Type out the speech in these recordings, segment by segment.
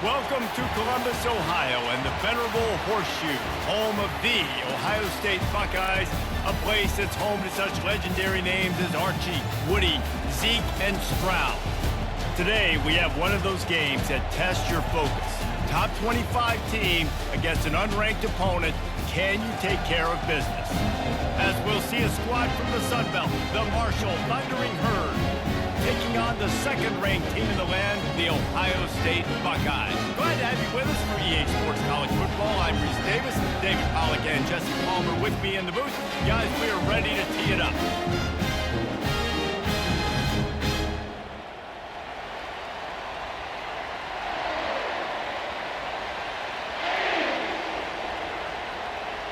Welcome to Columbus, Ohio, and the venerable Horseshoe, home of the Ohio State Buckeyes, a place that's home to such legendary names as Archie, Woody, Zeke, and Stroud. Today, we have one of those games that tests your focus. Top 25 team against an unranked opponent. Can you take care of business? As we'll see a squad from the Sun Belt, the Marshall Thundering Herd, taking on the second-ranked team in the land, the Ohio State Buckeyes. Glad to have you with us for EA Sports College Football. I'm Reese Davis, David Pollack, and Jesse Palmer with me in the booth. Guys, we are ready to tee it up.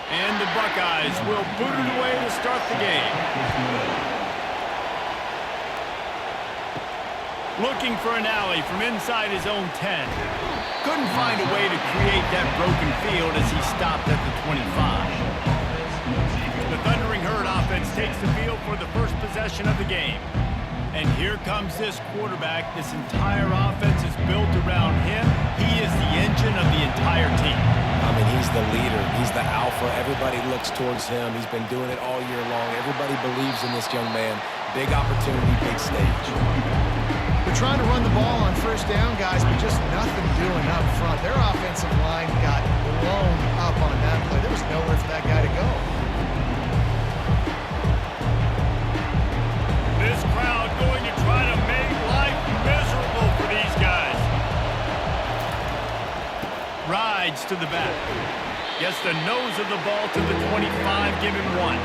And the Buckeyes will boot it away to start the game. Looking for an alley from inside his own 10. Couldn't find a way to create that broken field as he stopped at the 25. The Thundering Herd offense takes the field for the first possession of the game. And here comes this quarterback. This entire offense is built around him. He is the engine of the entire team. I mean, he's the leader. He's the alpha. Everybody looks towards him. He's been doing it all year long. Everybody believes in this young man. Big opportunity, big stage. They're trying to run the ball on first down, guys, but just nothing doing up front. Their offensive line got blown up on that play. There was nowhere for that guy to go. This crowd going to try to make life miserable for these guys. Rides to the back. Gets the nose of the ball to the 25, give him one.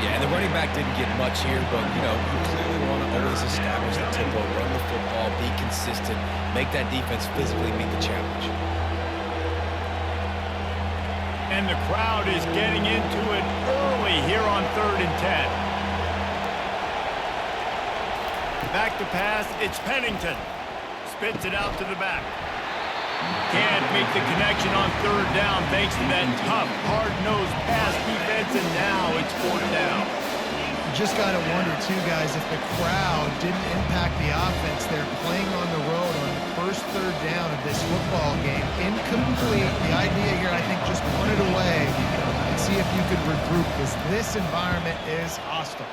Yeah, and the running back didn't get much here, but, you know, you clearly want to always establish the tempo, run the football, be consistent, make that defense physically meet the challenge. And the crowd is getting into it early here on 3rd and 10. Back to pass, it's Pennington. Spits it out to the back. Can't make the connection on 3rd down thanks to that tough, hard-nosed pass defense, and now it's 4th down. You just got to wonder, too, guys, if the crowd didn't impact the offense. They're playing on the road on the first 3rd down of this football game. Incomplete. The idea here, I think, just punt it away and see if you could regroup, because this environment is hostile.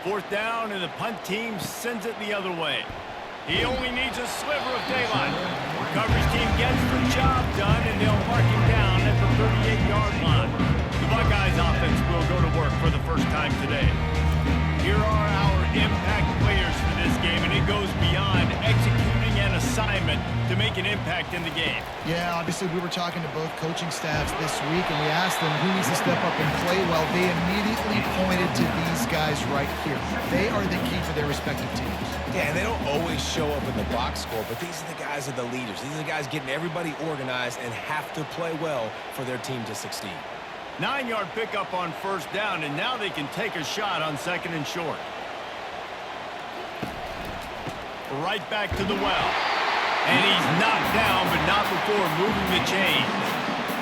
4th down, and the punt team sends it the other way. He only needs a sliver of daylight. Coverage team gets the job done, and they'll mark him down at the 38-yard line. The Buckeyes offense will go to work for the first time today. Here are our impact players for this game, and it goes beyond executing an assignment to make an impact in the game. Yeah, obviously we were talking to both coaching staffs this week, and we asked them who needs to step up and play well. They immediately pointed to these guys right here. They are the key for their respective teams. Yeah, and they don't always show up in the box score, but these are the guys that are the leaders. These are the guys getting everybody organized and have to play well for their team to succeed. 9-yard pickup on 1st down, and now they can take a shot on 2nd and short. Right back to the well. And he's knocked down, but not before moving the chain.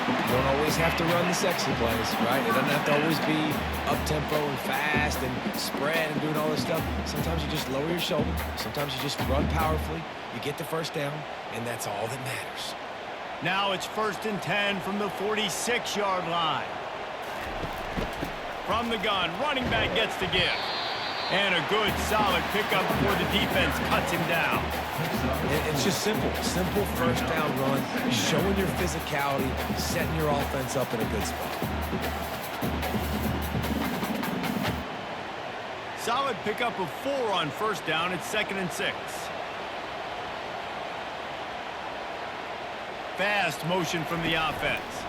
You don't always have to run the sexy plays, right? It doesn't have to always be up-tempo and fast and spread and doing all this stuff. Sometimes you just lower your shoulder. Sometimes you just run powerfully. You get the 1st down, and that's all that matters. Now it's 1st and 10 from the 46-yard line. From the gun, running back gets the give. And a good, solid pickup before the defense cuts him down. It's just simple. Simple 1st down run, showing your physicality, setting your offense up in a good spot. Solid pickup of 4 on 1st down. It's 2nd and 6. Fast motion from the offense.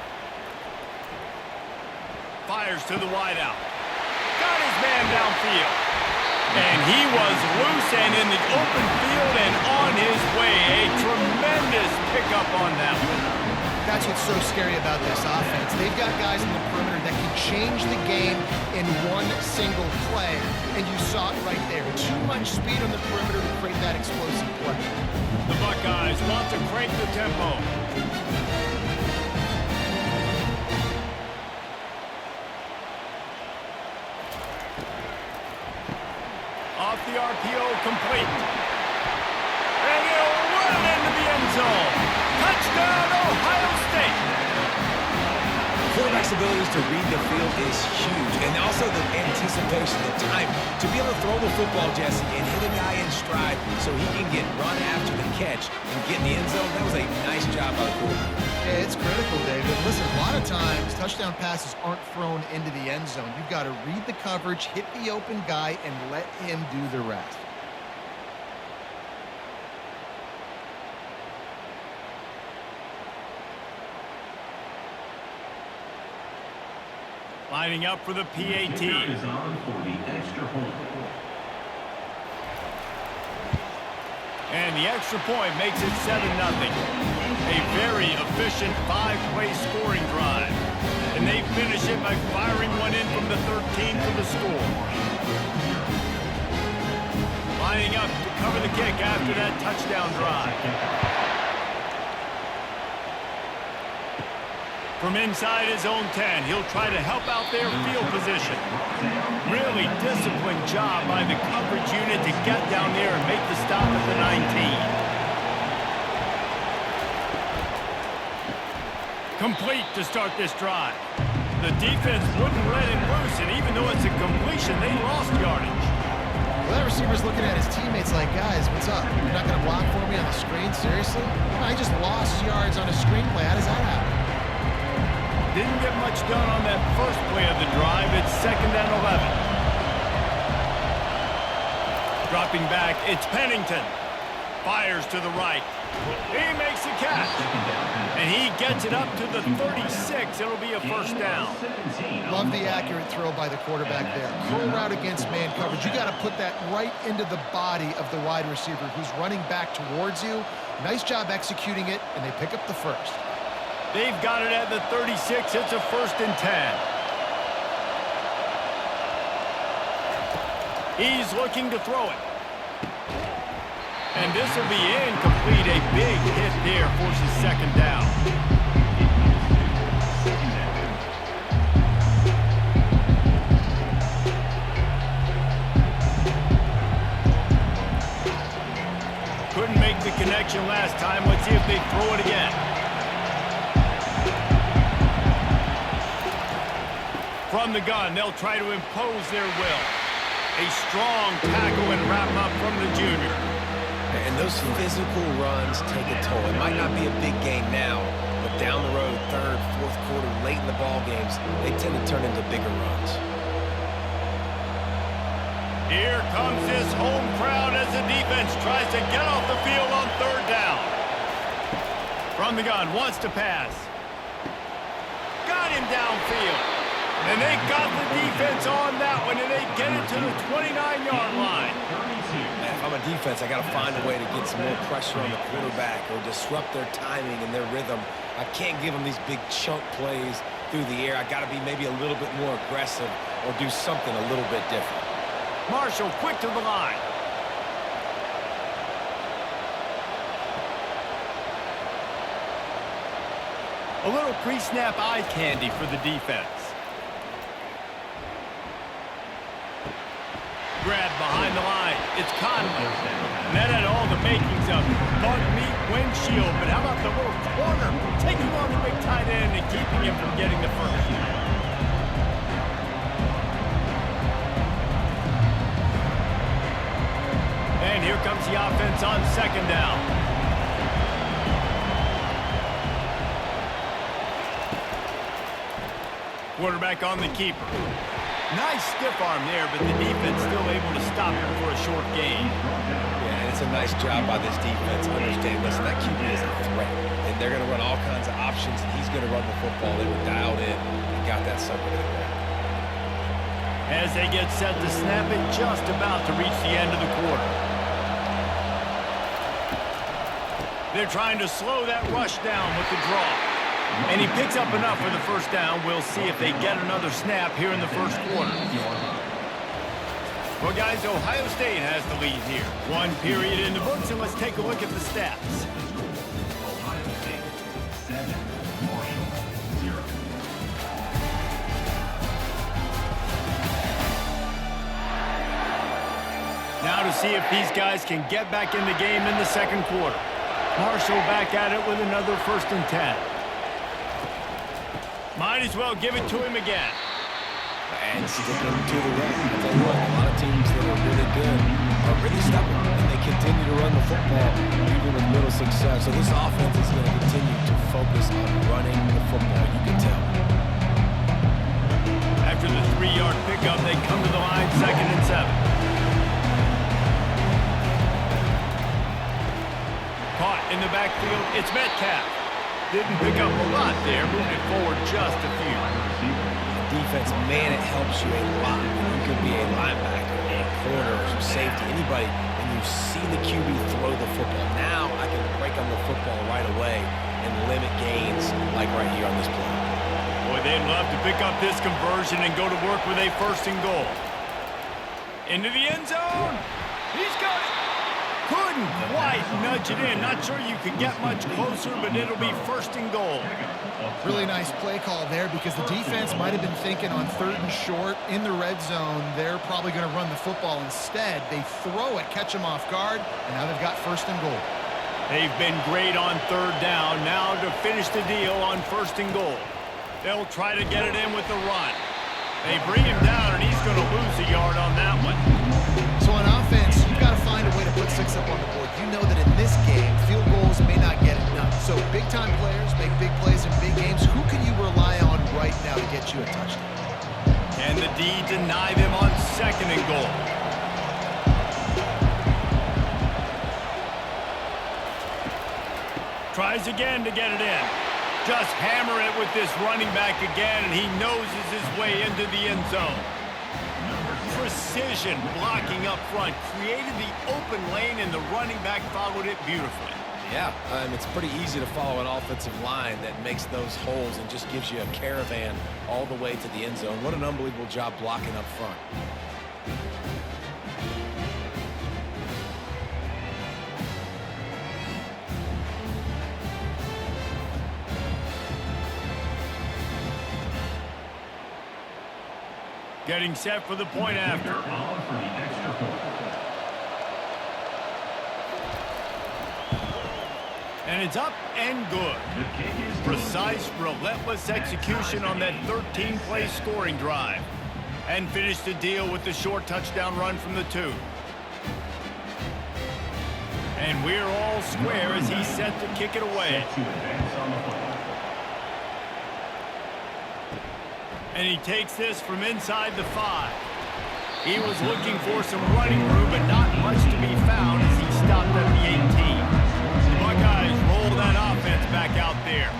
Fires to the wideout. Got his man downfield. And he was loose and in the open field and on his way. A tremendous pickup on that one. That's what's so scary about this offense. They've got guys in the perimeter that can change the game in one single play, and you saw it right there. Too much speed on the perimeter to create that explosive play. The Buckeyes want to crank the tempo. Off the RPO, complete. And he'll run into the end zone. Touchdown, Ohio State. Quarterback's abilities to read the field is huge, and also the anticipation, the time to be able to throw the football, Jesse, and hit a guy in stride so he can get run after the catch and get in the end zone. That was a nice job by the quarterback. Yeah, it's critical, David. Listen, a lot of times touchdown passes aren't thrown into the end zone. You've got to read the coverage, hit the open guy, and let him do the rest. Lining up for the PAT. And the extra point makes it 7-0. A very efficient 5-play scoring drive. And they finish it by firing one in from the 13 for the score. Lining up to cover the kick after that touchdown drive. From inside his own 10, he'll try to help out their field position. Really disciplined job by the coverage unit to get down there and make the stop at the 19. Complete to start this drive. The defense wouldn't let him loose, and even though it's a completion, they lost yardage. Well, that receiver's looking at his teammates like, guys, what's up? You're not going to block for me on the screen? Seriously? I just lost yards on a screenplay. How does that happen? Didn't get much done on that first play of the drive. It's 2nd and 11. Dropping back, it's Pennington. Fires to the right. He makes the catch. And he gets it up to the 36. It'll be a first down. Love the accurate throw by the quarterback there. Curl route against man coverage. You got to put that right into the body of the wide receiver who's running back towards you. Nice job executing it, and they pick up the first. They've got it at the 36. It's a 1st and 10. He's looking to throw it. And this will be incomplete. A big hit there forces 2nd down. Couldn't make the connection last time. Let's see if they throw it again. From the gun, they'll try to impose their will. A strong tackle and wrap up from the junior. And those physical runs take a toll. It might not be a big game now, but down the road, 3rd, 4th quarter, late in the ball games, they tend to turn into bigger runs. Here comes this home crowd as the defense tries to get off the field on 3rd down. From the gun, wants to pass. Got him downfield. And they got the defense on that one, and they get it to the 29-yard line. Man, if I'm a defense, I got to find a way to get some more pressure on the quarterback or disrupt their timing and their rhythm. I can't give them these big chunk plays through the air. I got to be maybe a little bit more aggressive or do something a little bit different. Marshall quick to the line. A little pre-snap eye candy for the defense. Grab behind the line. It's Conley. And that had all the makings of bug meat windshield. But how about the little corner taking on the big tight end and keeping him from getting the first? And here comes the offense on 2nd down. Quarterback on the keeper. Nice stiff arm there, but the defense still able to stop him for a short gain. Yeah, and it's a nice job by this defense. Understand, listen, that QB is a threat. And they're going to run all kinds of options, and he's going to run the football. They were dialed in and got that sucker in there. As they get set to snap it, just about to reach the end of the quarter. They're trying to slow that rush down with the draw. And he picks up enough for the first down. We'll see if they get another snap here in the first quarter. Well, guys, Ohio State has the lead here. 1 period in the books, and let's take a look at the stats. Ohio State, 7, Marshall, 0. Now to see if these guys can get back in the game in the second quarter. Marshall back at it with another 1st and 10. Might as well give it to him again. And sticking to the run. I'll tell you what, a lot of teams that are really good are really stubborn, and they continue to run the football even with little success. So this offense is going to continue to focus on running the football, you can tell. After the 3-yard pickup, they come to the line, 2nd and 7. Caught in the backfield, it's Metcalf. Didn't pick up a lot there, moving forward just a few. Defense, man, it helps you a lot. You can be a linebacker, a corner, or safety, anybody, and you see the QB throw the football. Now I can break on the football right away and limit gains like right here on this play. Boy, they'd love to pick up this conversion and go to work with a 1st and goal. Into the end zone. He's got it. Couldn't quite nudge it in. Not sure you could get much closer, but it'll be 1st and goal. Really nice play call there because the defense might have been thinking on 3rd and short in the red zone. They're probably going to run the football instead. They throw it, catch them off guard, and now they've got 1st and goal. They've been great on 3rd down. Now to finish the deal on 1st and goal. They'll try to get it in with the run. They bring him down, and he's going to lose a yard on that one. So on offense, you've got to find a way to put 6 up on the board. You know that in this game, field goals may not get it done. So big-time players make big plays in big games. Who can you rely on right now to get you a touchdown? Can the D deny them on 2nd and goal? Tries again to get it in. Just hammer it with this running back again, and he noses his way into the end zone. Precision blocking up front, created the open lane, and the running back followed it beautifully. Yeah, it's pretty easy to follow an offensive line that makes those holes and just gives you a caravan all the way to the end zone. What an unbelievable job blocking up front. Getting set for the point after. And it's up and good. Precise, relentless execution on that 13-play scoring drive. And finished the deal with the short touchdown run from the 2. And we're all square as he's set to kick it away. And he takes this from inside the 5. He was looking for some running room, but not much to be found as he stopped at the 18. The Buckeyes roll that offense back out there.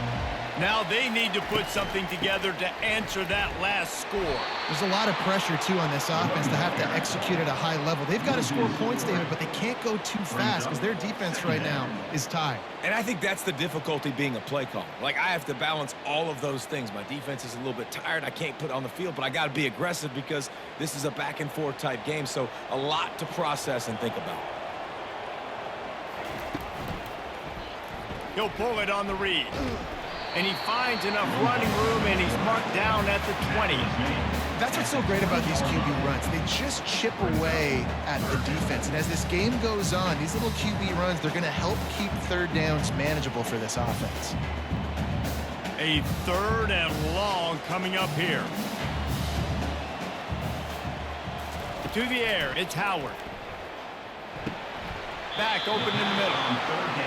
Now they need to put something together to answer that last score. There's a lot of pressure, too, on this offense to have to execute at a high level. They've got to score points, David, but they can't go too fast because their defense right now is tied. And I think that's the difficulty being a play caller. Like, I have to balance all of those things. My defense is a little bit tired. I can't put it on the field, but I got to be aggressive because this is a back-and-forth type game, so a lot to process and think about. He'll pull it on the read. And he finds enough running room, and he's marked down at the 20. That's what's so great about these QB runs. They just chip away at the defense. And as this game goes on, these little QB runs, they're going to help keep 3rd downs manageable for this offense. A 3rd and long coming up here. To the air, it's Howard. Back open in the middle.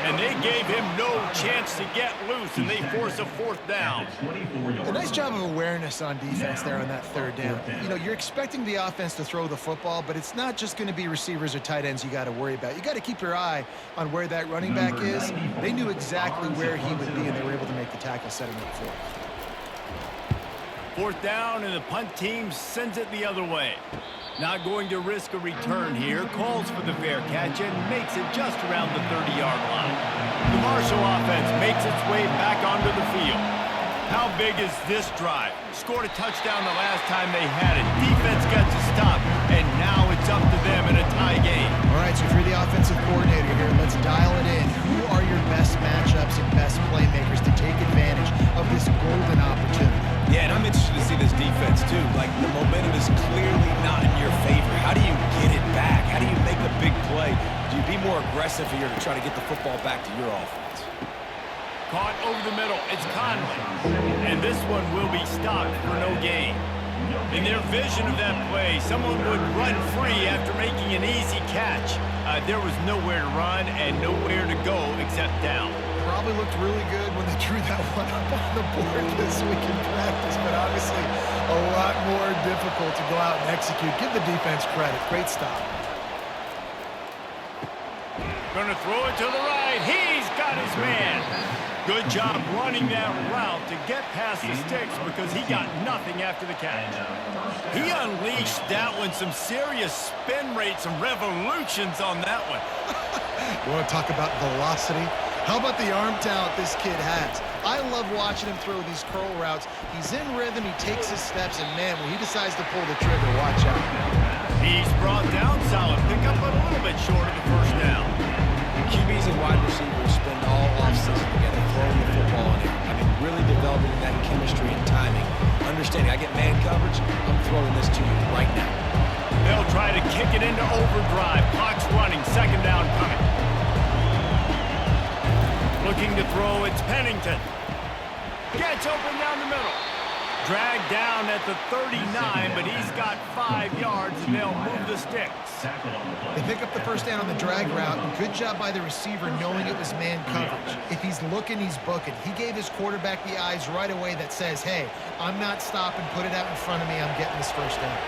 And they gave him no chance to get loose, and they force a 4th down. A nice job of awareness on defense there on that 3rd down. You know, you're expecting the offense to throw the football, but it's not just going to be receivers or tight ends you got to worry about. You got to keep your eye on where that running back is. They knew exactly where he would be, and they were able to make the tackle, setting up for it. 4th down, and the punt team sends it the other way. Not going to risk a return here. Calls for the fair catch and makes it just around the 30-yard line. The Marshall offense makes its way back onto the field. How big is this drive? Scored a touchdown the last time they had it. Defense gets a stop, and now it's up to them in a tie game. All right, so if you're the offensive coordinator here, let's dial it in. Who are your best matchups and best playmakers to take advantage of this golden opportunity? Yeah, and I'm interested to see this defense, too. Like, the momentum is clearly not in your favor. How do you get it back? How do you make a big play? Do you be more more aggressive here to try to get the football back to your offense. Caught over the middle. It's Conley. And this one will be stopped for no gain. In their vision of that play, someone would run free after making an easy catch. There was nowhere to run and nowhere to go except down. Probably looked really good when they drew that one up on the board this week in practice, but obviously a lot more difficult to go out and execute. Give the defense credit. Great stop. Gonna throw it to the right. He's got his man. Good job running that route to get past the sticks because he got nothing after the catch. He unleashed that one. Some serious spin rates, some revolutions on that one. You want to talk about velocity? How about the arm talent this kid has? I love watching him throw these curl routes. He's in rhythm, he takes his steps, and man, when he decides to pull the trigger, watch out. He's brought down solid. Pick up a little bit short of the first down. QBs and wide receivers spend all offseason together throwing the football in air. I mean, really developing that chemistry and timing. Understanding I get man coverage, I'm throwing this to you right now. They'll try to kick it into overdrive. Clock's running. Second down coming. Looking to throw, it's Pennington. Gets open down the middle. Dragged down at the 39, but he's got 5 yards, and they'll move the sticks. They pick up the first down on the drag route. Good job by the receiver knowing it was man coverage. If he's looking, he's booking. He gave his quarterback the eyes right away that says, hey, I'm not stopping. Put it out in front of me. I'm getting this first down.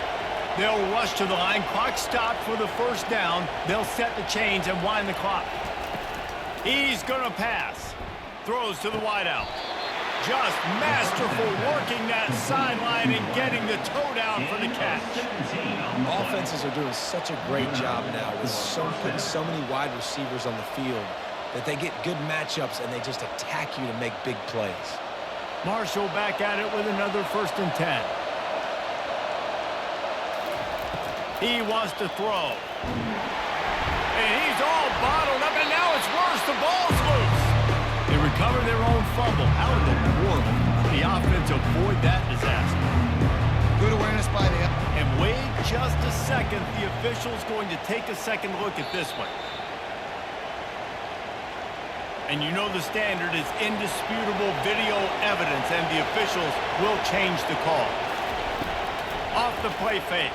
They'll rush to the line. Clock stopped for the first down. They'll set the chains and wind the clock. He's going to pass. Throws to the wideout. Just masterful working that sideline and getting the toe down for the catch. Offenses are doing such a great job now with putting so many wide receivers on the field that they get good matchups and they just attack you to make big plays. Marshall back at it with another 1st and 10. He wants to throw. And he's all bottled up, and now it's worse. The ball's loose. They recover their own fumble. How in the world the offense avoid that disaster? Good awareness by the... And wait just a second. The official's going to take a second look at this one. And you know the standard is indisputable video evidence, and the officials will change the call. Off the play fake.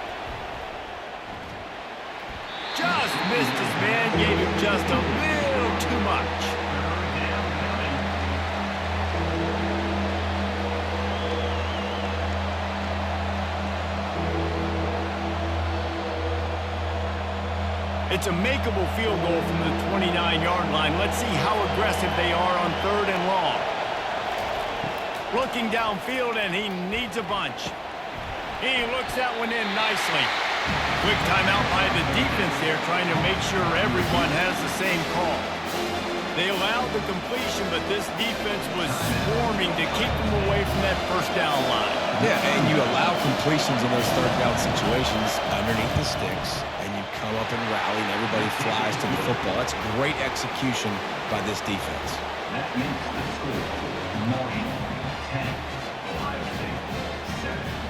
Just missed his man, gave him just a little too much. It's a makeable field goal from the 29-yard line. Let's see how aggressive they are on 3rd and long. Looking downfield, and he needs a bunch. He looks that one in nicely. Quick timeout by the defense there, trying to make sure everyone has the same call. They allowed the completion, but this defense was swarming to keep them away from that first down line. Yeah, and you allow completions in those 3rd down situations underneath the sticks, and you come up and rally, and everybody flies to the football. That's great execution by this defense. That makes the score Marshall 10, Ohio State 7.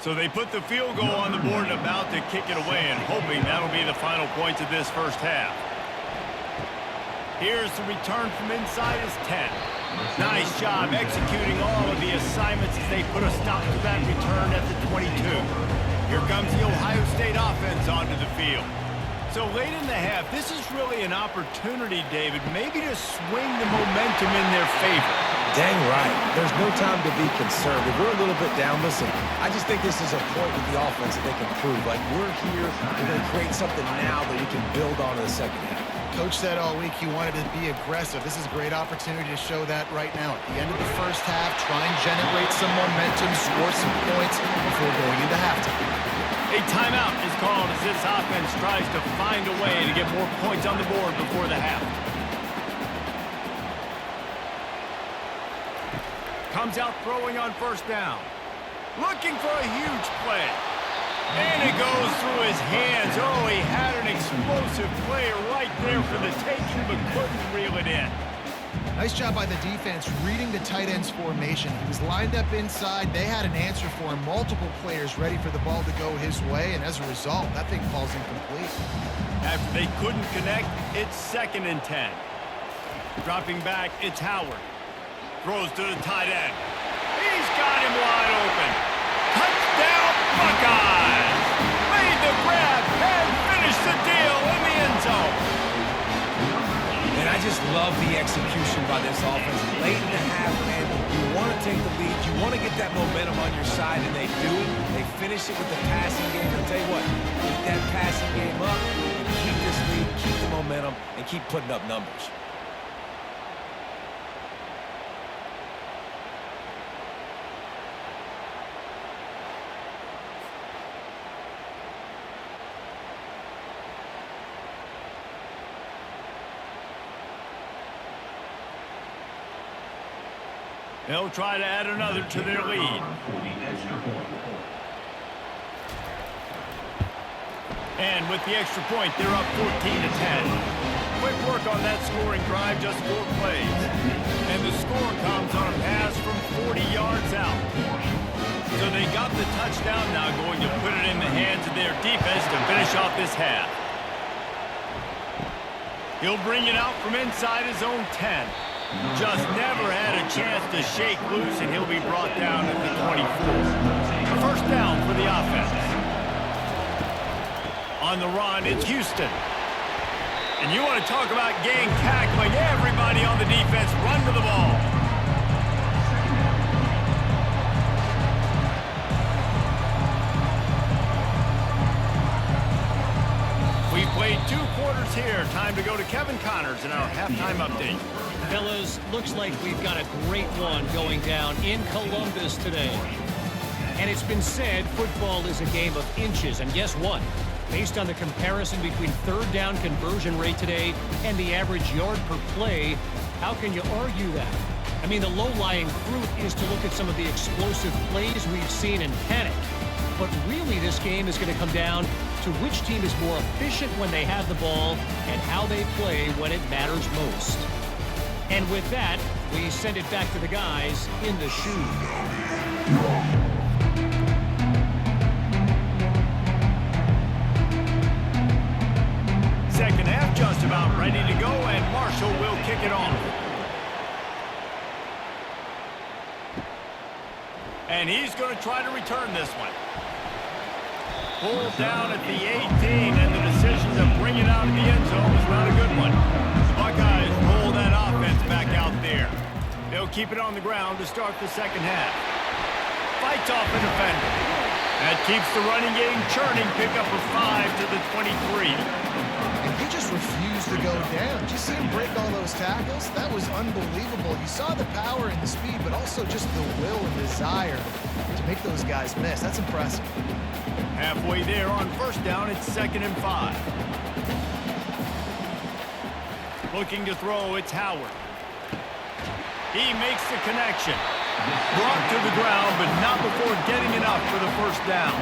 So they put the field goal on the board and about to kick it away, and hoping that'll be the final points of this first half. Here's the return from inside his 10. Nice job executing all of the assignments as they put a stop to that return at the 22. Here comes the Ohio State offense onto the field. So late in the half, this is really an opportunity, David, maybe to swing the momentum in their favor. Dang right. There's no time to be concerned. If we're a little bit down, listen, I just think this is a point with the offense that they can prove. Like, we're here, we're going to create something now that we can build on in the second half. Coach said all week he wanted to be aggressive. This is a great opportunity to show that right now. At the end of the first half, try and generate some momentum, score some points before going into halftime. A timeout is called as this offense tries to find a way to get more points on the board before the half. Comes out throwing on first down. Looking for a huge play. And it goes through his hands. Oh, he had an explosive play right there for the taking, but couldn't reel it in. Nice job by the defense reading the tight end's formation. He was lined up inside. They had an answer for him. Multiple players ready for the ball to go his way, and as a result, that thing falls incomplete. After they couldn't connect, it's 2nd and 10. Dropping back, it's Howard. Throws to the tight end. He's got him wide open. Touchdown, Buckeyes! Made the grab and finished the deal in the end zone. And I just love the execution by this offense. Late in the half, man, you want to take the lead. You want to get that momentum on your side, and they do it. They finish it with the passing game. I'll tell you what, keep that passing game up, and keep this lead, keep the momentum, and keep putting up numbers. They'll try to add another to their lead. And with the extra point, they're up 14 to 10. Quick work on that scoring drive, just 4 plays. And the score comes on a pass from 40 yards out. So they got the touchdown, now going to put it in the hands of their defense to finish off this half. He'll bring it out from inside his own 10. Just never had a chance to shake loose, and he'll be brought down at the 24. A first down for the offense. On the run, it's Houston. And you want to talk about gang tackling. Everybody on the defense run to the ball. We've played 2 quarters here. Time to go to Kevin Connors in our halftime update. Fellas, looks like we've got a great one going down in Columbus today. And it's been said football is a game of inches. And guess what? Based on the comparison between third down conversion rate today and the average yard per play, how can you argue that? I mean, the low-lying fruit is to look at some of the explosive plays we've seen and panic. But really, this game is going to come down to which team is more efficient when they have the ball and how they play when it matters most. And with that, we send it back to the guys in the shoe. Second half just about ready to go, and Marshall will kick it off. And he's going to try to return this one. Pulled down at the 18, and the decision to bring it out of the end zone was not a good one. The Buckeyes roll that offense back out there. They'll keep it on the ground to start the second half. Fights off a defender. That keeps the running game churning. Pick up a 5 to the 23. And he just refused to go down. Did you see him break all those tackles? That was unbelievable. You saw the power and the speed, but also just the will and desire to make those guys miss. That's impressive. Halfway there on first down, it's 2nd and 5. Looking to throw, it's Howard. He makes the connection. Brought to the ground, but not before getting enough for the first down.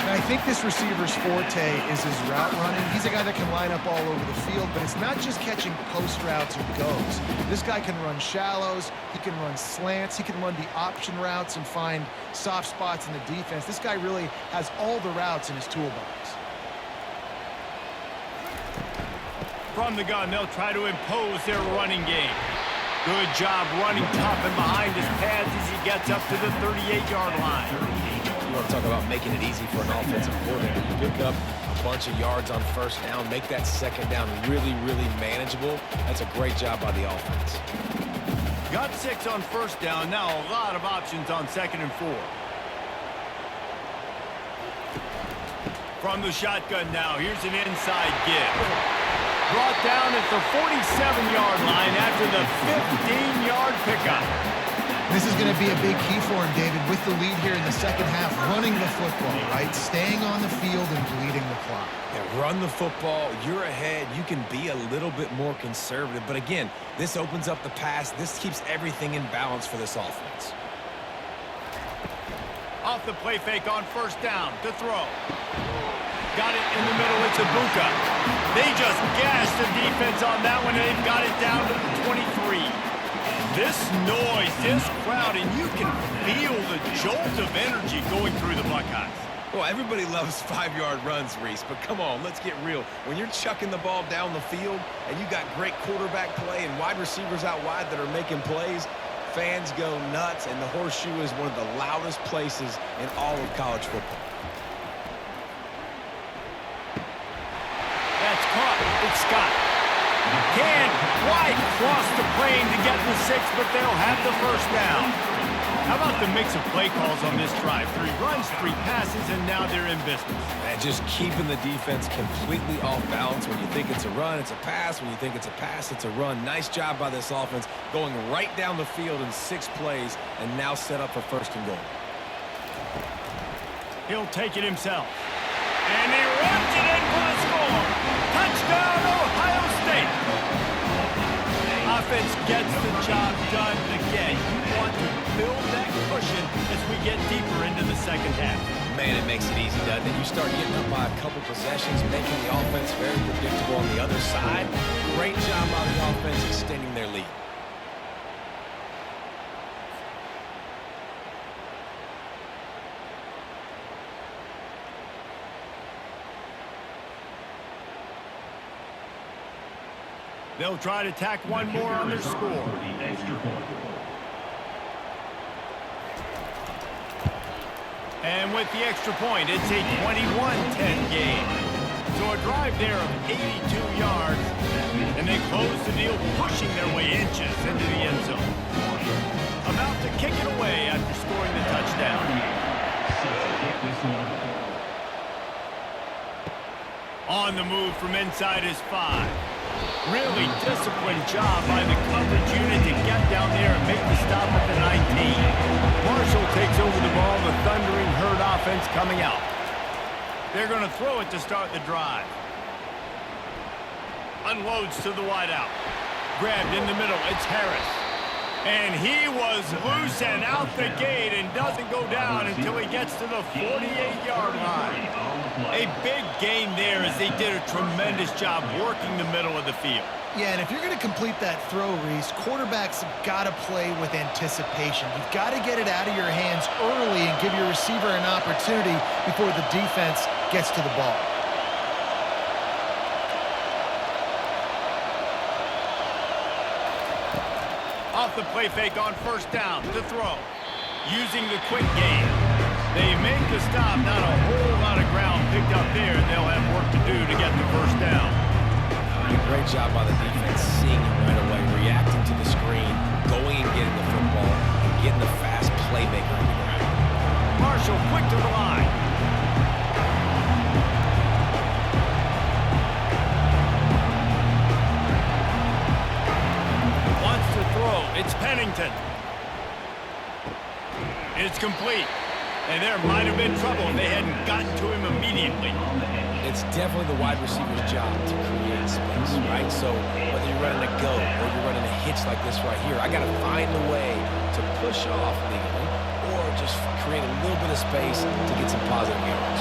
And I think this receiver's forte is his route running. He's a guy that can line up all over the field, but it's not just catching post routes and goes. This guy can run shallows, he can run slants, he can run the option routes and find soft spots in the defense. This guy really has all the routes in his toolbox. From the gun, they'll try to impose their running game. Good job running tough and behind his pads as he gets up to the 38-yard line. You want to talk about making it easy for an offensive coordinator. Pick up a bunch of yards on first down, make that second down really, really manageable. That's a great job by the offense. Got 6 on first down. Now a lot of options on 2nd and 4. From the shotgun now, here's an inside give. Brought down at the 47-yard line after the 15-yard pickup. This is going to be a big key for him, David, with the lead here in the second half, running the football, right? Staying on the field and bleeding the clock. Yeah, run the football. You're ahead. You can be a little bit more conservative. But again, this opens up the pass. This keeps everything in balance for this offense. Off the play fake on first down to throw. Got it in the middle. It's Ibuka. They just gashed the defense on that one, and they've got it down to the 23. This noise, this crowd, and you can feel the jolt of energy going through the Buckeyes. Well, everybody loves 5-yard runs, Reese, but come on, let's get real. When you're chucking the ball down the field and you got great quarterback play and wide receivers out wide that are making plays, fans go nuts, and the Horseshoe is one of the loudest places in all of college football. That's caught. It's Scott. Can wide cross the plane to get the 6, but they'll have the first down. How about the mix of play calls on this drive? 3 runs, 3 passes, and now they're in business. And just keeping the defense completely off balance. When you think it's a run, it's a pass. When you think it's a pass, it's a run. Nice job by this offense, going right down the field in 6 plays and now set up for first and goal. He'll take it himself. And he runs it in for the score. Touchdown, Ohio State. Offense gets the job done again. You want to build that cushion as we get deeper into the second half. Man, it makes it easy, doesn't it? You start getting up by a couple possessions, making the offense very predictable on the other side. Great job by the offense extending their lead. They'll try to tack one more on their score. And with the extra point, it's a 21-10 game. So a drive there of 82 yards, and they close the deal, pushing their way inches into the end zone. About to kick it away after scoring the touchdown. On the move from inside his 5. Really disciplined job by the coverage unit to get down there and make the stop at the 19. Marshall takes over the ball, the thundering herd offense coming out. They're going to throw it to start the drive. Unloads to the wideout. Grabbed in the middle, it's Harris. And he was loose and out the gate and doesn't go down until he gets to the 48-yard line. A big gain there as they did a tremendous job working the middle of the field. Yeah, and if you're going to complete that throw, Reese, quarterbacks have got to play with anticipation. You've got to get it out of your hands early and give your receiver an opportunity before the defense gets to the ball. Off the play fake on first down to throw. Using the quick game. They make the stop, not a whole lot of ground picked up there, and they'll have work to do to get the first down. A great job by the defense, seeing it right away, reacting to the screen, going and getting the football, and getting the fast playmaker on the ground. Marshall quick to the line. Wants to throw. It's Pennington. It's complete. And there might have been trouble if they hadn't gotten to him immediately. It's definitely the wide receiver's job to create space, right? So whether you're running a go or you're running a hitch like this right here, I got to find a way to push off legally or just create a little bit of space to get some positive yards.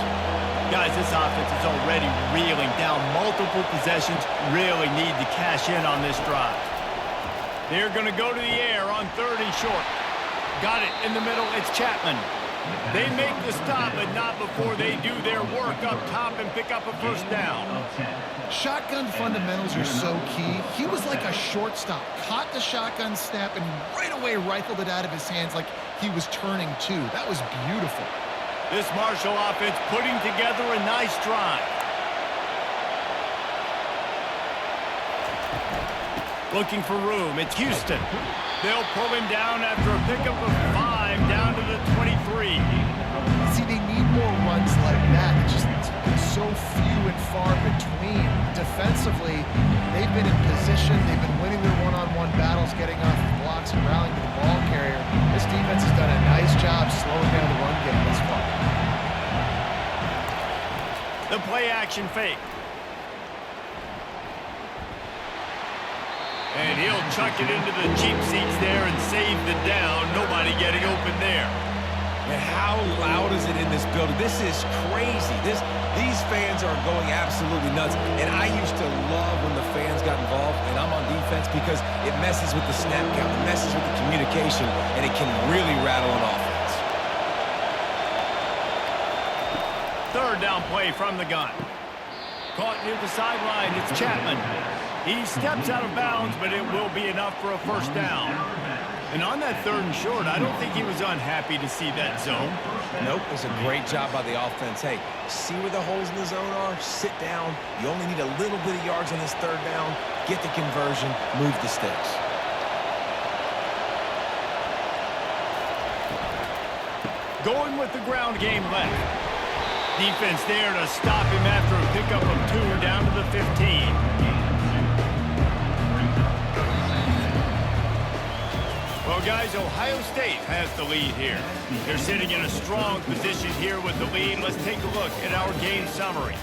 Guys, this offense is already reeling down multiple possessions. Really need to cash in on this drive. They're going to go to the air on 3rd and short. Got it in the middle. It's Chapman. They make the stop, but not before they do their work up top and pick up a first down. Shotgun fundamentals are so key. He was like a shortstop. Caught the shotgun snap and right away rifled it out of his hands like he was turning two. That was beautiful. This Marshall offense putting together a nice drive. Looking for room. It's Houston. They'll pull him down after a pickup of 5 down to the 23. See, they need more runs like that. It's just so few and far between. Defensively, they've been in position. They've been winning their one-on-one battles, getting off blocks and rallying to the ball carrier. This defense has done a nice job slowing down the run game thus far. The play action fake. And he'll chuck it into the cheap seats there and save the down. Nobody getting open there. And how loud is it in this building? This is crazy. These fans are going absolutely nuts. And I used to love when the fans got involved, and I'm on defense because it messes with the snap count, it messes with the communication, and it can really rattle an offense. Third down play from the gun. Caught near the sideline. It's Chapman. He steps out of bounds, but it will be enough for a first down. And on that 3rd and short, I don't think he was unhappy to see that zone. Nope, it was a great job by the offense. Hey, see where the holes in the zone are? Sit down. You only need a little bit of yards on this 3rd down. Get the conversion. Move the sticks. Going with the ground game left. Defense there to stop him after a pickup of 2 down to the 15. Well, guys, Ohio State has the lead here. They're sitting in a strong position here with the lead. Let's take a look at our game summary.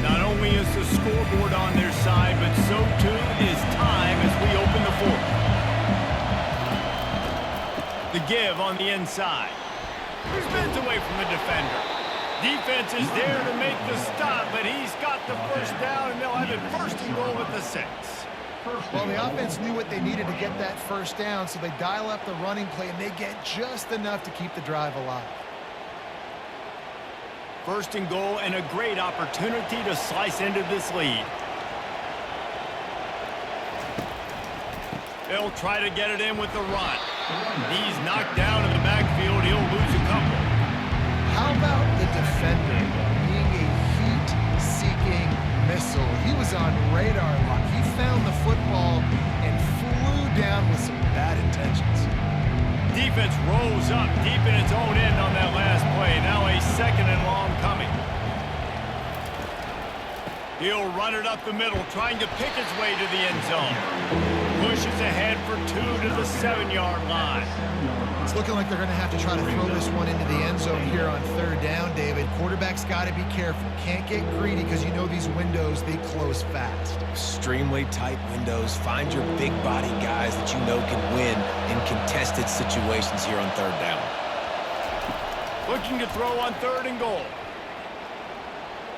Not only is the scoreboard on their side, but so too is time as we open the 4th. The give on the inside. He spins away from the defender. Defense is there to make the stop, but he's got the first down, and they'll have it 1st and goal at the 6. Well, the offense knew what they needed to get that first down, so they dial up the running play, and they get just enough to keep the drive alive. 1st and goal, and a great opportunity to slice into this lead. They'll try to get it in with the run. He's knocked down in the backfield. He'll lose a couple. How about the defender being a heat-seeking missile? He was on radar lock. He found the football and flew down with some bad intentions. Defense rolls up deep in its own end on that last play. Now a 2nd and long coming. He'll run it up the middle, trying to pick his way to the end zone. Pushes ahead for 2 to the 7-yard line. It's looking like they're going to have to try to throw this one into the end zone here on 3rd down, David. Quarterback's got to be careful. Can't get greedy because you know these windows, they close fast. Extremely tight windows. Find your big body guys that you know can win in contested situations here on 3rd down. Looking to throw on 3rd and goal.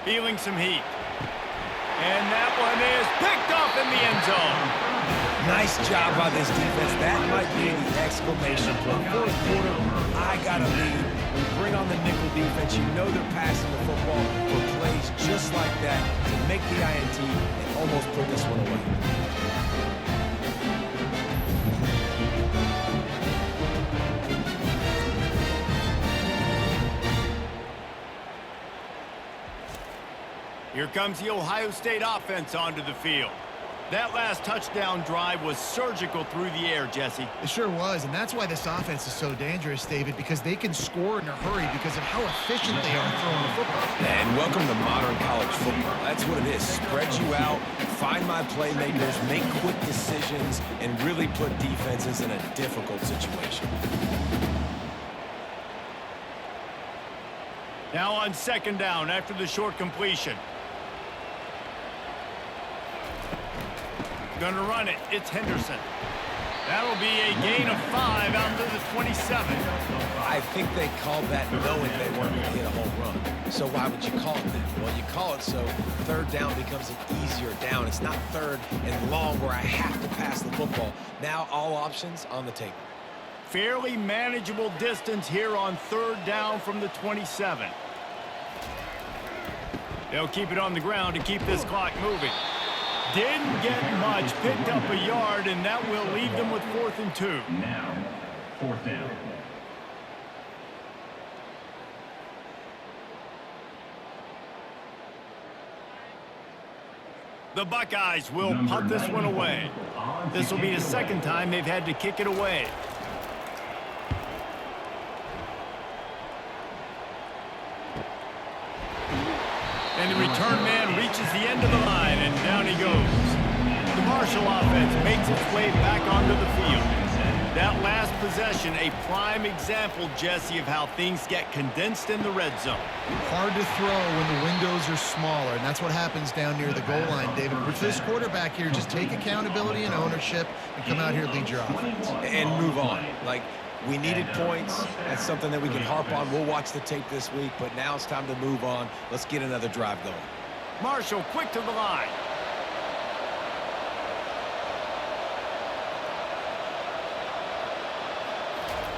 Feeling some heat. And that one is picked up in the end zone. Nice job by this defense. That might be the exclamation point. 4th quarter, I got a lead. We bring on the nickel defense. You know they're passing the football for plays just like that to make the INT and almost put this one away. Here comes the Ohio State offense onto the field. That last touchdown drive was surgical through the air, Jesse. It sure was, and that's why this offense is so dangerous, David, because they can score in a hurry because of how efficient they are throwing the football. And welcome to modern college football. That's what it is. Spread you out, find my playmakers, make quick decisions, and really put defenses in a difficult situation. Now on 2nd down after the short completion. Gonna run it. It's Henderson. That'll be a gain of 5 out to the 27. I think they called that knowing they weren't going to hit a home run. So why would you call it that? Well, you call it so 3rd down becomes an easier down. It's not 3rd and long where I have to pass the football. Now all options on the table. Fairly manageable distance here on 3rd down from the 27. They'll keep it on the ground to keep this clock moving. Didn't get much, picked up a yard, and that will leave them with 4th and 2. Now, 4th down. The Buckeyes will punt this one away. This will be the 2nd time they've had to kick it away. And the return man reaches the end of the line, and down he goes. Marshall offense makes its way back onto the field. That last possession, a prime example, Jesse, of how things get condensed in the red zone. Hard to throw when the windows are smaller, and that's what happens down near the goal line, David. With this quarterback here, just take accountability and ownership and come out here and lead your offense. And move on. Like, we needed points. That's something that we can harp on. We'll watch the tape this week, but now it's time to move on. Let's get another drive going. Marshall quick to the line.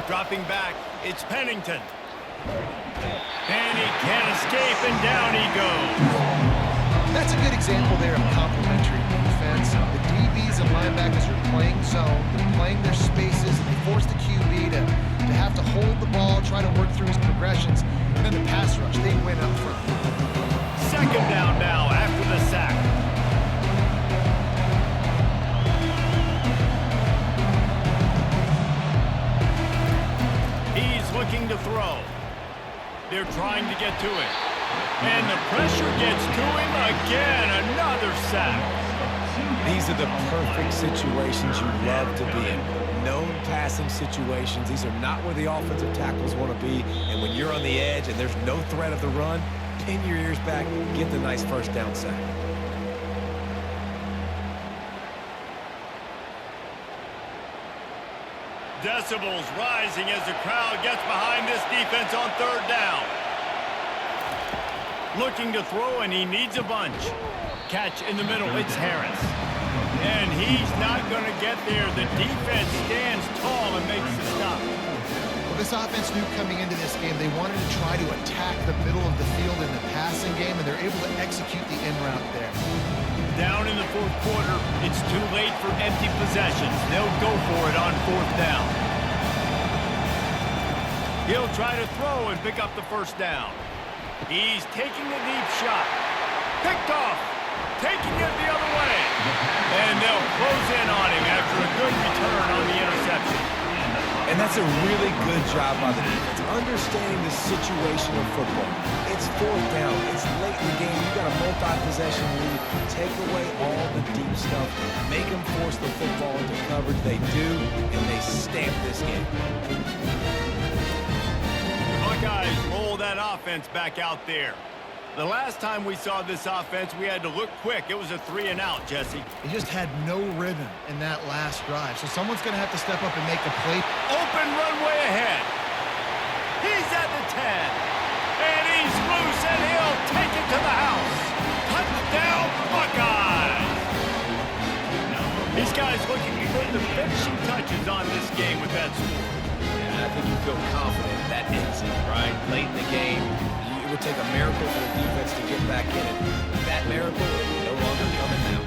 Dropping back, it's Pennington. And he can't escape, and down he goes. That's a good example there of complementary defense. The DBs and linebackers are playing zone, they're playing their spaces, and they force the QB to have to hold the ball, try to work through his progressions, and then the pass rush, they win up front. Second down now after the sack. Looking to throw. They're trying to get to it. And the pressure gets to him again. Another sack. These are the perfect situations you love to be in. Known passing situations. These are not where the offensive tackles want to be. And when you're on the edge and there's no threat of the run, pin your ears back, get the nice first down sack. Decibels rising as the crowd gets behind this defense on third down. Looking to throw, and he needs a bunch. Catch in the middle, it's Harris. And he's not going to get there. The defense stands tall and makes the stop. Well, this offense knew coming into this game they wanted to try to attack the middle of the field in the passing game, and they're able to execute the in route there. Down in the fourth quarter, it's too late for empty possessions. They'll go for it on fourth down. He'll try to throw and pick up the first down. He's taking a deep shot. Picked off. Taking it the other way. And they'll close in on him after a good return on the interception. And that's a really good job by the defense, understanding the situation of football. It's fourth down. It's late in the game. You got a multi-possession lead. Take away all the deep stuff. Make them force the football into coverage. They do, and they stamp this game. The Buckeyes roll that offense back out there. The last time we saw this offense, we had to look quick. It was a 3-and-out, Jesse. He just had no rhythm in that last drive. So someone's going to have to step up and make a play. Open runway ahead. He's at the 10. And he's loose, and he'll take it to the house. Touchdown, Buckeyes. These guys looking to put the finishing touches on this game with that score. Yeah, I think you feel confident that ends it, right? Late in the game, it would take a miracle for the defense to get back in it. That miracle is no longer coming now.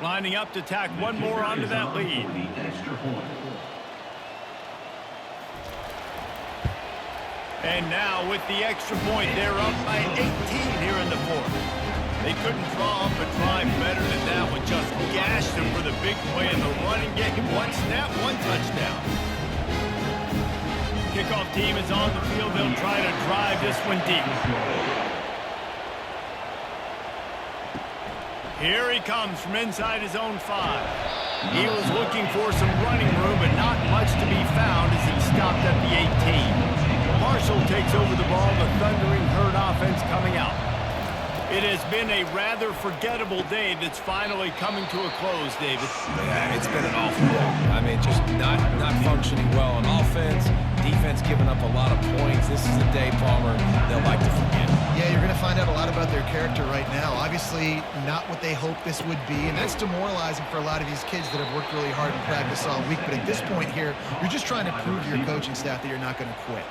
Lining up to tack one more onto that lead. And now with the extra point, they're up by 18 here in the fourth. They couldn't draw up a drive better than that one. Just gashed them for the big play in the running game. One snap, one touchdown. Kickoff team is on the field. They'll try to drive this one deep. Here he comes from inside his own 5. He was looking for some running room, but not much to be found as he stopped at the 18. Marshall takes over the ball, the thundering herd offense coming out. It has been a rather forgettable day that's finally coming to a close, David. Yeah, it's been an awful day. I mean, just not functioning well on offense. Defense giving up a lot of points. This is a day, Palmer, they'll like to forget. Yeah, you're going to find out a lot about their character right now. Obviously, not what they hoped this would be, and that's demoralizing for a lot of these kids that have worked really hard in practice all week. But at this point here, you're just trying to prove to your coaching staff that you're not going to quit.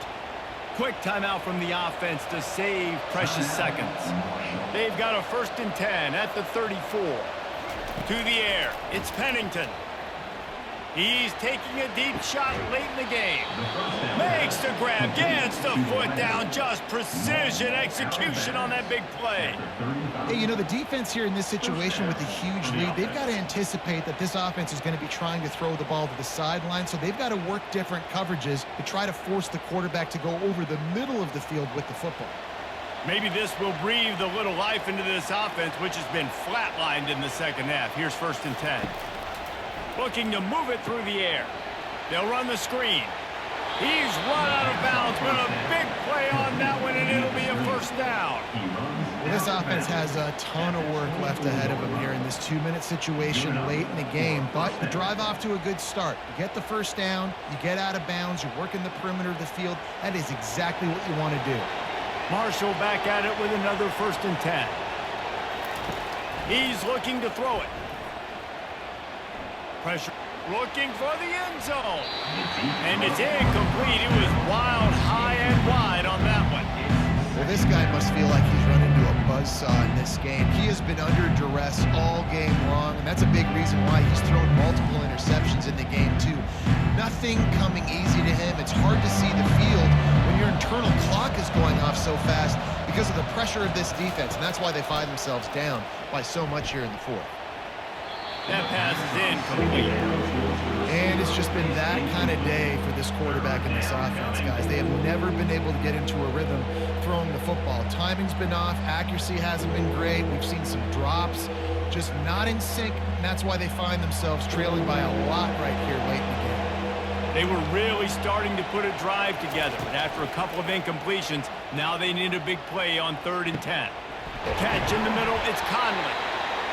Quick timeout from the offense to save precious seconds. They've got a 1st and 10 at the 34. To the air, it's Pennington. He's taking a deep shot late in the game. Makes the grab, gets the foot down, just precision execution on that big play. Hey, you know, the defense here in this situation with a huge lead, they've got to anticipate that this offense is going to be trying to throw the ball to the sideline, so they've got to work different coverages to try to force the quarterback to go over the middle of the field with the football. Maybe this will breathe a little life into this offense, which has been flatlined in the second half. Here's 1st and 10. Looking to move it through the air. They'll run the screen. He's run out of bounds, but a big play on that one, and it'll be a 1st down. Well, this offense has a ton of work left ahead of them here in this 2-minute situation late in the game, but you drive off to a good start. You get the 1st down, you get out of bounds, you're working the perimeter of the field. That is exactly what you want to do. Marshall back at it with another 1st and 10. He's looking to throw it. Pressure. Looking for the end zone. And it's incomplete. It was wild, high and wide on that one. Well, this guy must feel like he's run into a buzzsaw in this game. He has been under duress all game long, and that's a big reason why he's thrown multiple interceptions in the game, too. Nothing coming easy to him. It's hard to see the field when your internal clock is going off so fast because of the pressure of this defense, and that's why they find themselves down by so much here in the 4th. That pass is incomplete. And it's just been that kind of day for this quarterback and this offense, guys. They have never been able to get into a rhythm throwing the football. Timing's been off. Accuracy hasn't been great. We've seen some drops, just not in sync, and that's why they find themselves trailing by a lot right here late in the game. They were really starting to put a drive together, but after a couple of incompletions, now they need a big play on 3rd and 10. Catch in the middle, it's Conley.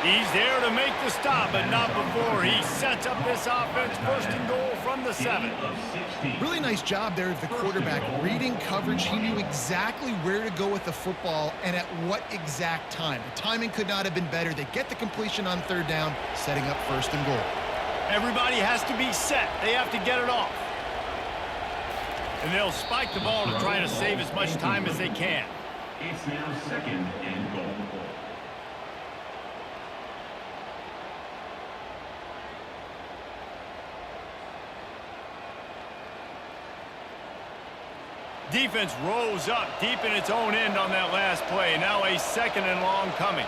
He's there to make the stop, but not before he sets up this offense. 1st and goal from the 7. Really nice job there of the quarterback. Reading coverage, he knew exactly where to go with the football and at what exact time. The timing could not have been better. They get the completion on 3rd down, setting up 1st and goal. Everybody has to be set. They have to get it off. And they'll spike the ball to try to save as much time as they can. It's now 2nd and goal. Defense rose up deep in its own end on that last play. Now a 2nd and long coming.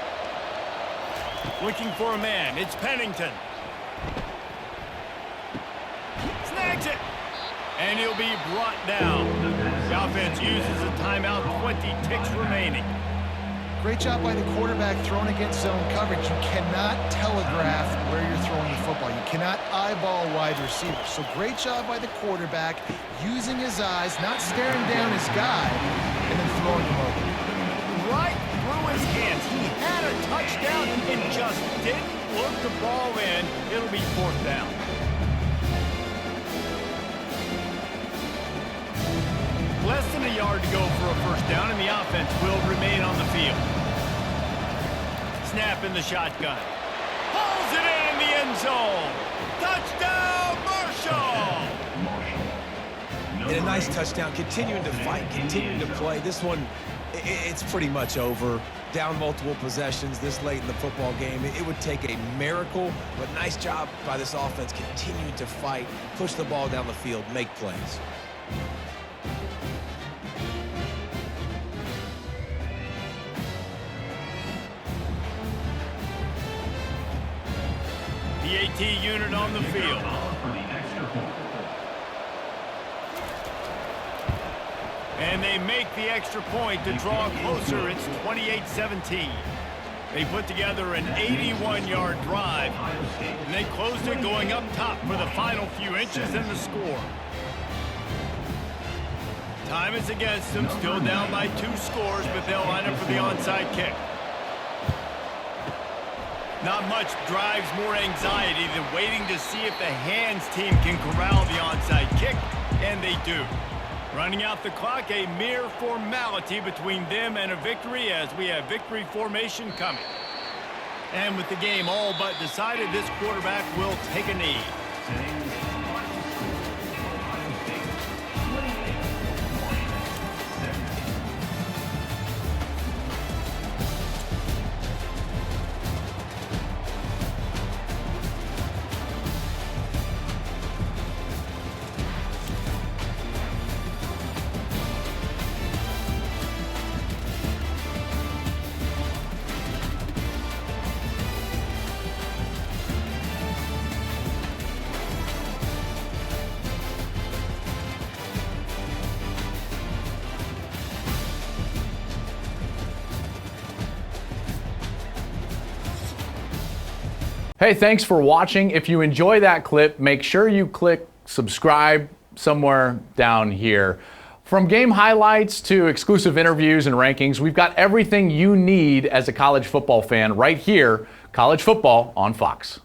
Looking for a man. It's Pennington. Snags it. And he'll be brought down. The offense uses a timeout. 20 ticks remaining. Great job by the quarterback throwing against zone coverage. You cannot telegraph where you're throwing the football. You cannot eyeball wide receivers. So great job by the quarterback using his eyes, not staring down his guy, and then throwing him over. Right through his hands. He had a touchdown and just didn't look the ball in. It'll be 4th down. Less than a yard to go for a 1st down, and the offense will remain on the field. Snap in the shotgun. Pulls it in the end zone. Touchdown, Marshall! And a nice touchdown, continuing to fight, continuing to play. This one, it's pretty much over. Down multiple possessions this late in the football game. It would take a miracle, but nice job by this offense continuing to fight, push the ball down the field, make plays. The AT unit on the field. And they make the extra point to draw closer. It's 28-17. They put together an 81-yard drive, and they closed it going up top for the final few inches in the score. Time is against them, still down by 2 scores, but they'll line up for the onside kick. Not much drives more anxiety than waiting to see if the hands team can corral the onside kick, and they do. Running out the clock, a mere formality between them and a victory as we have victory formation coming. And with the game all but decided, this quarterback will take a knee. Hey, thanks for watching. If you enjoy that clip, make sure you click subscribe somewhere down here. From game highlights to exclusive interviews and rankings, we've got everything you need as a college football fan right here, College Football on Fox.